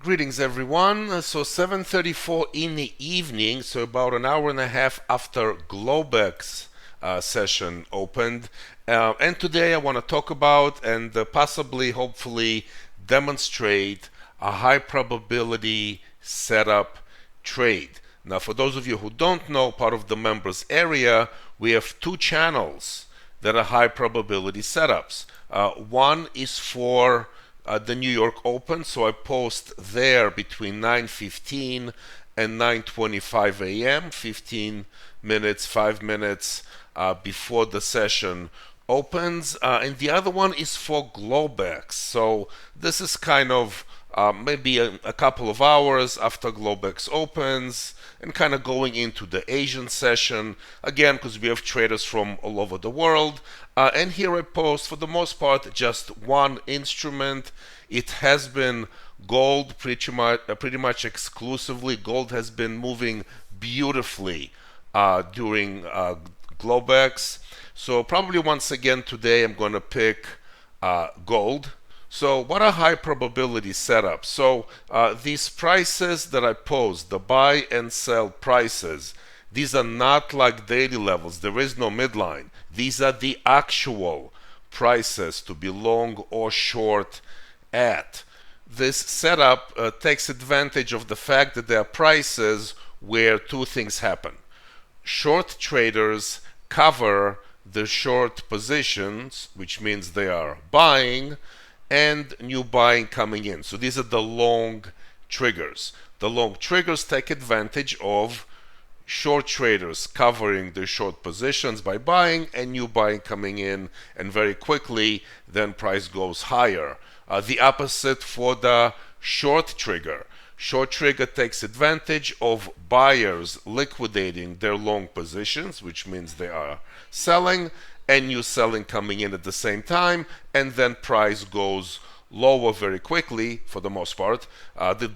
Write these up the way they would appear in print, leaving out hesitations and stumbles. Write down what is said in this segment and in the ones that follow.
Greetings everyone. So 7:34 in the evening, so about an hour and a half after Globex session opened. And today I want to talk about and possibly, hopefully, demonstrate a high probability setup trade. Now, for those of you who don't know, part of the members area, we have two channels that are high probability setups. One is for the New York Open, so I post there between 9:15 and 9:25 a.m., 15 minutes, 5 minutes before the session opens. And the other one is for Globex. So this is kind of maybe a couple of hours after Globex opens and kind of going into the Asian session, again, because we have traders from all over the world. And here I post, for the most part, just one instrument. It has been gold pretty much exclusively. Gold has been moving beautifully during Globex. So probably once again today I'm going to pick gold. So what are high probability setups? So these prices that I post, the buy and sell prices, these are not like daily levels. There is no midline. These are the actual prices to be long or short at. This setup takes advantage of the fact that there are prices where two things happen. Short traders cover the short positions, which means they are buying, and new buying coming in. So these are the long triggers. The long triggers take advantage of short traders covering their short positions by buying and new buying coming in, and very quickly then price goes higher. The opposite for the short trigger. Short trigger takes advantage of buyers liquidating their long positions, which means they are selling, and new selling coming in at the same time, and then price goes lower very quickly for the most part.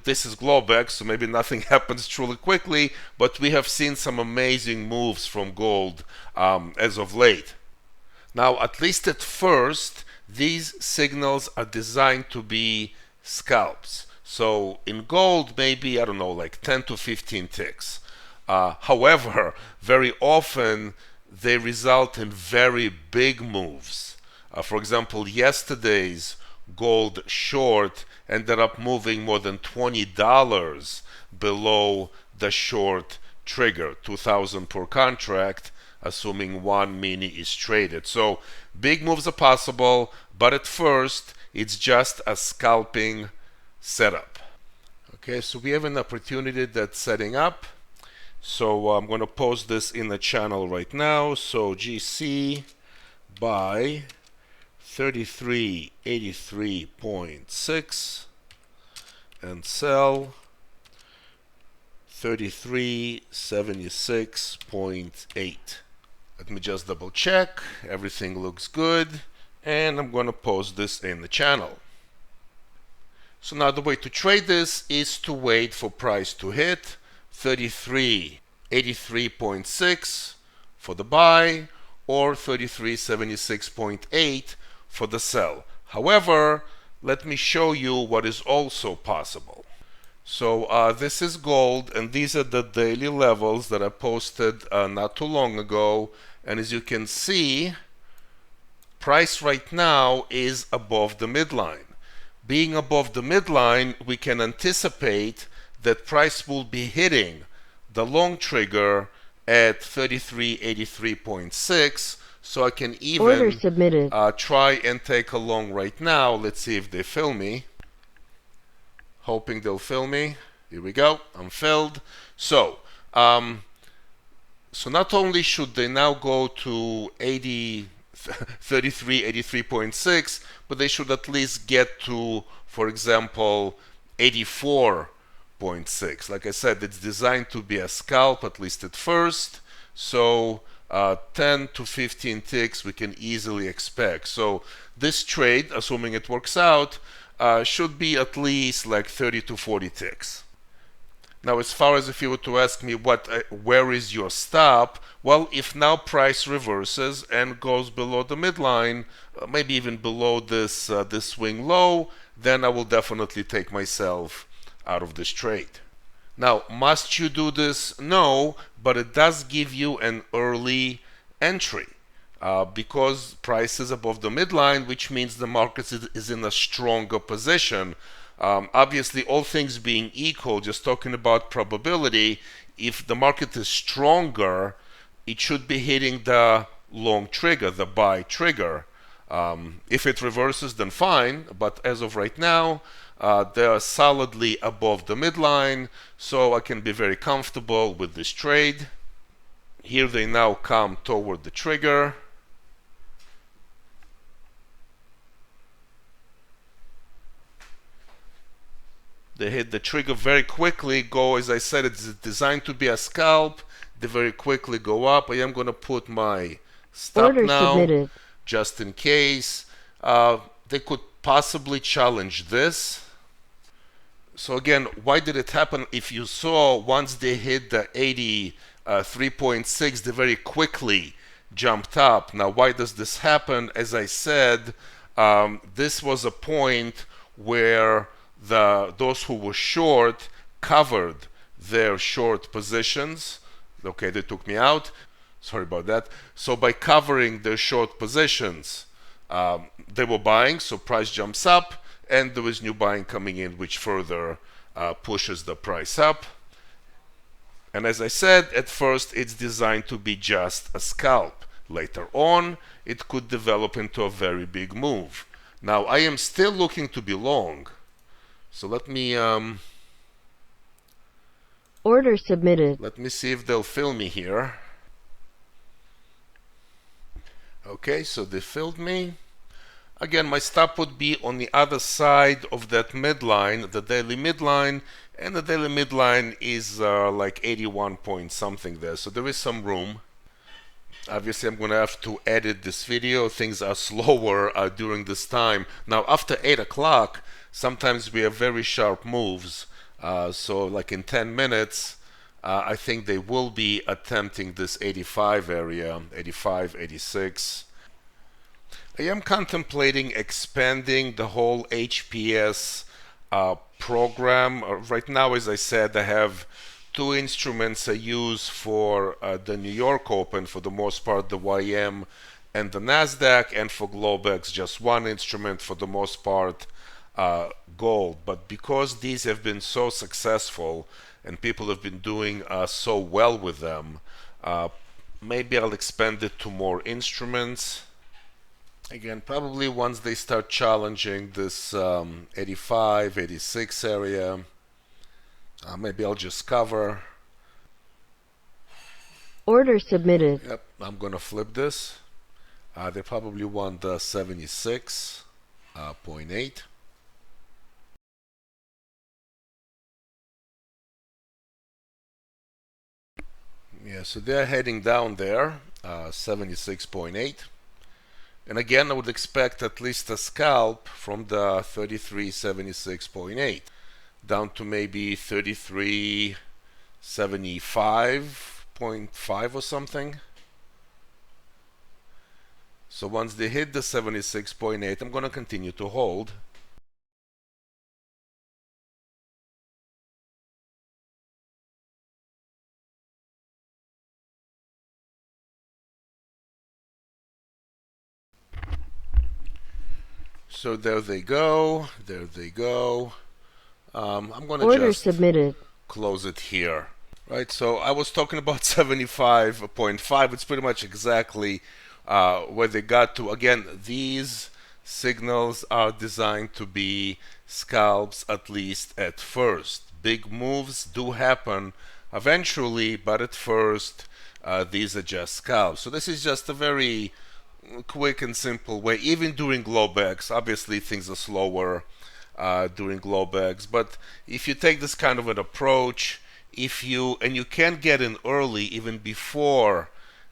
This is Globex, so maybe nothing happens truly quickly, but we have seen some amazing moves from gold as of late. Now, at least at first, these signals are designed to be scalps. So in gold, maybe, I don't know, like 10 to 15 ticks. However, very often they result in very big moves. For example, yesterday's gold short ended up moving more than $20 below the short trigger, 2,000 per contract, assuming one mini is traded. So big moves are possible, but at first it's just a scalping setup. Okay, so we have an opportunity that's setting up. So I'm going to post this in the channel right now. So GC buy 3383.6 and sell 3376.8. Let me just double check. Everything looks good. And I'm going to post this in the channel. So now the way to trade this is to wait for price to hit 3383.6 for the buy or 3376.8 for the sell. However, let me show you what is also possible. So this is gold, and these are the daily levels that I posted not too long ago. And as you can see, price right now is above the midline. Being above the midline, we can anticipate that price will be hitting the long trigger at 3383.6. So I can even try and take a long right now. Let's see if they fill me. Hoping they'll fill me. Here we go. I'm filled. So not only should they now go to 3383.6, but they should at least get to, for example, 84.6. Like I said, it's designed to be a scalp, at least at first. So 10 to 15 ticks we can easily expect. So this trade, assuming it works out, should be at least like 30 to 40 ticks. Now, as far as if you were to ask me where is your stop, well, if now price reverses and goes below the midline, maybe even below this swing low, then I will definitely take myself out of this trade. Now, must you do this? No, but it does give you an early entry because price is above the midline, which means the market is in a stronger position. Obviously, all things being equal, just talking about probability, if the market is stronger, it should be hitting the long trigger, the buy trigger. If it reverses, then fine, but as of right now, they are solidly above the midline, so I can be very comfortable with this trade. Here they now come toward the trigger. They hit the trigger very quickly, go, as I said, it's designed to be a scalp. They very quickly go up. I am going to put my stop Order now, submitted. just in case. They could possibly challenge this. So again, why did it happen? If you saw, once they hit the 83.6, they very quickly jumped up. Now, why does this happen? As I said, this was a point where those who were short covered their short positions. Okay, they took me out. Sorry about that. So by covering their short positions, they were buying, so price jumps up, and there is new buying coming in, which further pushes the price up. And as I said, at first it's designed to be just a scalp. Later on, it could develop into a very big move. Now, I am still looking to be long. So let me Order submitted. see if they'll fill me here. Okay, so they filled me. Again, my stop would be on the other side of that midline, the daily midline, and the daily midline is like 81 point something there, so there is some room. Obviously, I'm going to have to edit this video. Things are slower during this time. Now, after 8 o'clock, sometimes we have very sharp moves. So like in 10 minutes, I think they will be attempting this 85 area, 85, 86. I am contemplating expanding the whole HPS program. Right now, as I said, I have two instruments I use for the New York Open, for the most part, the YM and the NASDAQ, and for Globex, just one instrument, for the most part, gold. But because these have been so successful and people have been doing so well with them, maybe I'll expand it to more instruments. Again, probably once they start challenging this 85, 86 area, maybe I'll just cover. Order submitted. Yep, I'm going to flip this. They probably want the 76.8. Yeah, so they're heading down there, 76.8. And again, I would expect at least a scalp from the 3376.8 down to maybe 3375.5 or something. So once they hit the 76.8, I'm going to continue to hold. So there they go. There they go. I'm going to just submitted. Close it here. Right, so I was talking about 75.5. It's pretty much exactly where they got to. Again, these signals are designed to be scalps, at least at first. Big moves do happen eventually, but at first, these are just scalps. So this is just a very quick and simple way. Even during Globex, obviously things are slower during Globex, but if you take this kind of an approach, and you can get in early even before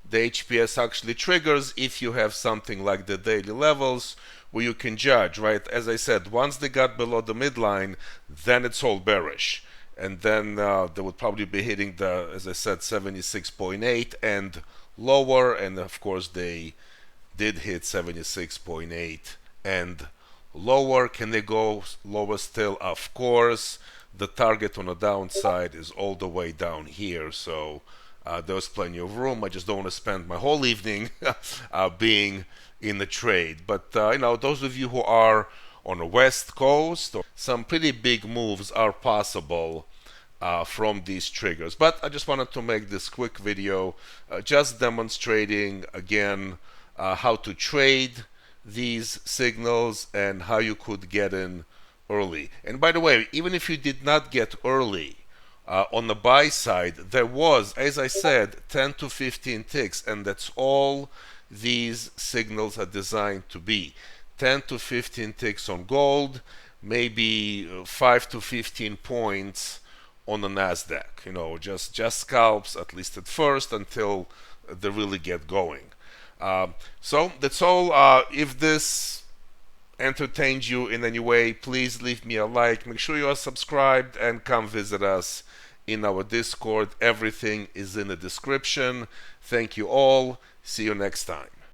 the HPS actually triggers, if you have something like the daily levels where you can judge, right? As I said, once they got below the midline, then it's all bearish. And then they would probably be hitting the, as I said, 76.8 and lower, and of course they did hit 76.8 and lower. Can they go lower still? Of course. the target on the downside is all the way down here, so there's plenty of room. I just don't want to spend my whole evening being in the trade. But those of you who are on the West Coast, some pretty big moves are possible from these triggers. But I just wanted to make this quick video just demonstrating again how to trade these signals and how you could get in early. And by the way, even if you did not get early on the buy side, there was, as I said, 10 to 15 ticks, and that's all these signals are designed to be. 10 to 15 ticks on gold, maybe 5 to 15 points on the Nasdaq. Just scalps, at least at first, until they really get going. So that's all. If this entertained you in any way, please leave me a like. Make sure you are subscribed and come visit us in our Discord. Everything is in the description. Thank you all. See you next time.